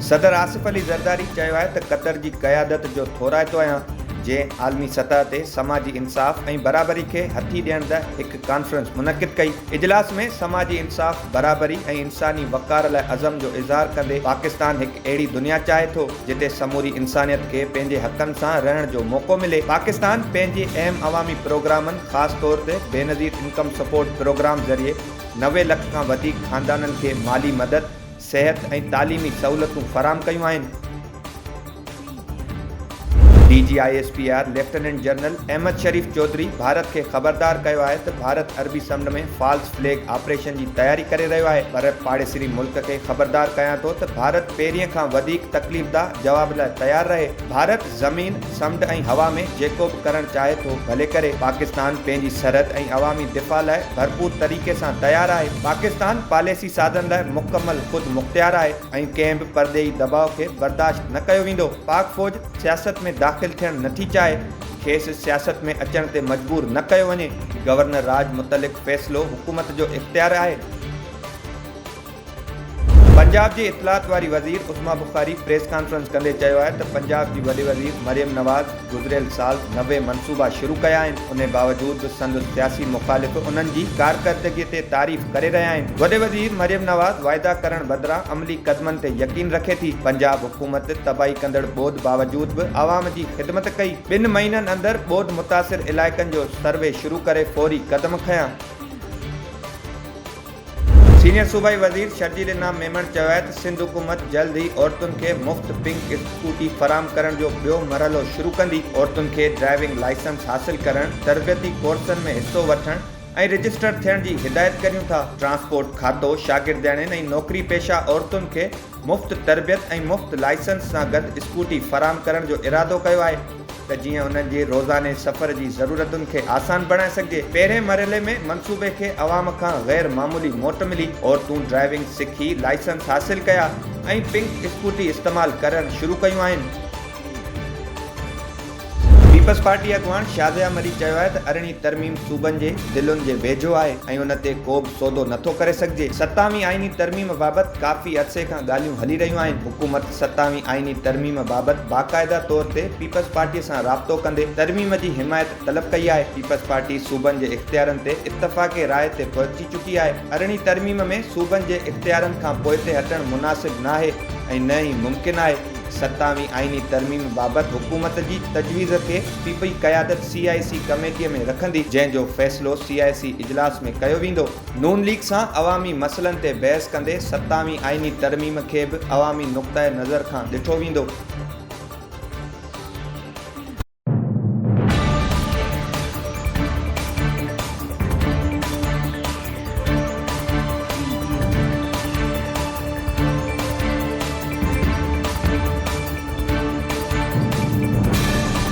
सदर आसिफ अली ज़रदारी चयो आहे त क़तर जी क़यादत जो थोराइतो आहियां जंहिं आलमी सतह ते समाजी इंसाफ़ ऐं बराबरी खे हथी ॾियण लाइ हिकु कॉन्फ्रेंस मुनक़िद कई। इजलास में समाजी इंसाफ़, बराबरी ऐं इंसानी वक़ार लाइ अज़म जो इज़हार कंदे पाकिस्तान हिकु अहिड़ी दुनिया चाहे थो जिते समूरी इंसानियत खे पंहिंजे हक़नि सां रहण जो मौक़ो मिले। पाकिस्तान पंहिंजे अहम अवामी प्रोग्रामनि, ख़ासि तौर ते बेनज़ीर इनकम सपोर्ट प्रोग्राम ज़रिए 90 लख खां वधीक ख़ानदाननि खे माली मदद, सेहत ऐं तालीमी सहूलतूं फ़राहम कयूं आहिनि। DGISPR लेफ्टिनेंट जनरल अहमद शरीफ चौधरी भारत खे ख़बरदार कयो आहे त भारत अरबी समुंड में फॉल्स फ्लैग ऑपरेशन जी तयारी करे रहियो आहे, पर पाड़ेसरी मुल्क खे ख़बरदार कयां थो त भारत पहिरीं खां वधीक तकलीफ़दा जवाब लाइ तयारु रहे। भारत ज़मीन, समुंड ऐं हवा में जेको बि करणु चाहे थो भले करे। पाकिस्तान पंहिंजी सरहद ऐं अवामी दिफ़ा लाइ भरपूर तरीक़े सां तयारु आहे। पाकिस्तान पॉलिसी साधन लाइ मुकमल ख़ुदि मुख़्तियार आहे ऐं कंहिं बि परदेही दबाव खे बर्दाश्त न कयो वेंदो। पाक फ़ौज सियासत में दाख़िल थियणु नथी चाहे, खेसि सियासत में अचण ते मजबूर न कयो वञे। गवर्नर राज मुतलिक़ फ़ैसिलो हुकूमत जो इख़्तियार आहे। पंजाब जी इतलात वारी वज़ीर उस्मा बुखारी प्रेस कॉन्फ्रेंस कंदे चयो आहे त पंजाब जी वॾी वज़ीर मरियम नवाज़ गुज़िरियल साल 90 मनसूबा शुरू कया आहिनि। उन बावजूदि संदसि सियासी मुख़ालिफ़ उन्हनि जी कारकर्दगीअ ते तारीफ़ करे रहिया आहिनि। वॾे वज़ीर मरियम नवाज़ वाइदा करण बदिरां अमली क़दमनि ते यकीन रखे थी। पंजाब हुकूमत तबाही कंदड़ ॿोॾि बावजूदि बि आवाम जी ख़िदमत कई। 2 महीननि अंदरि ॿोॾि मुतासिर इलाइक़नि जो सर्वे शुरू करे फौरी क़दम खयां। सीनियर सूबाई वज़ीर शर्जील इनाम मेमण चयो आहे त सिंध हुकूमत जल्द ई औरतुनि खे मुफ़्त पिंक स्कूटी फ़राहम करण जो ॿियो मरहलो शुरू कंदी। औरतुनि खे ड्राइविंग लाइसेंस हासिल करण, तरबियती कोर्सनि में हिसो वठण ऐं रजिस्टर थियण जी हिदायत करियूं था। ट्रांसपोर्ट खातो शागिर्दियाणियुनि ऐं नौकरी पेशा औरतुनि खे मुफ़्त तरबियत ऐं मुफ़्त लाइसेंस सां गॾु स्कूटी फ़राहम करण जो इरादो कयो आहे त जीअं उन्हनि जे रोज़ाने सफ़र जी ज़रूरतुनि खे आसान बणाए सघिजे। पहिरें मरहले में मनसूबे खे अवाम खां गैर मामूली मोट मिली। औरतूं ड्राइविंग सिखी, लाइसेंस हासिल कया ऐं पिंक स्कूटी इस्तेमालु करणु शुरू कयूं आहिनि। पीपल्स पार्टी अॻुवान शाज़िया मरी चयो आहे त अरिड़हीं तरमीम सूबनि जे दिलुनि जे वेझो आहे ऐं उन ते को बि सौदो नथो करे सघिजे। 27वीं आईनी तरमीम बाबति काफ़ी अरसे खां ॻाल्हियूं हली रहियूं आहिनि। हुकूमत 27वीं आईनी तरमीम बाबति बाक़ाइदा तौर ते पीपल्स पार्टीअ सां राब्तो कंदे तरमीम जी हिमायत तलब कई आहे। पीपल्स पार्टी सूबनि जे इख़्तियारनि ते इत्तफ़ाक़े राय ते पहुची चुकी आहे। अरिड़हीं तरमीम में सूबनि जे इख़्तियारनि खां पोइ ते हटणु मुनासिब न आहे ऐं न ई मुमकिन आहे। 27वीं आईनी तरमीम बाबति हुकूमत जी तजवीज़ खे पीपी क़यादत CIC कमेटीअ में रखंदी, जंहिंजो फ़ैसिलो CIC इजलास में कयो वेंदो। नून लीग सां अवामी मसइलनि ते बहस कंदे 27वीं आईनी तरमीम खे बि अवामी नुक़्ताए नज़र खां ॾिठो वेंदो।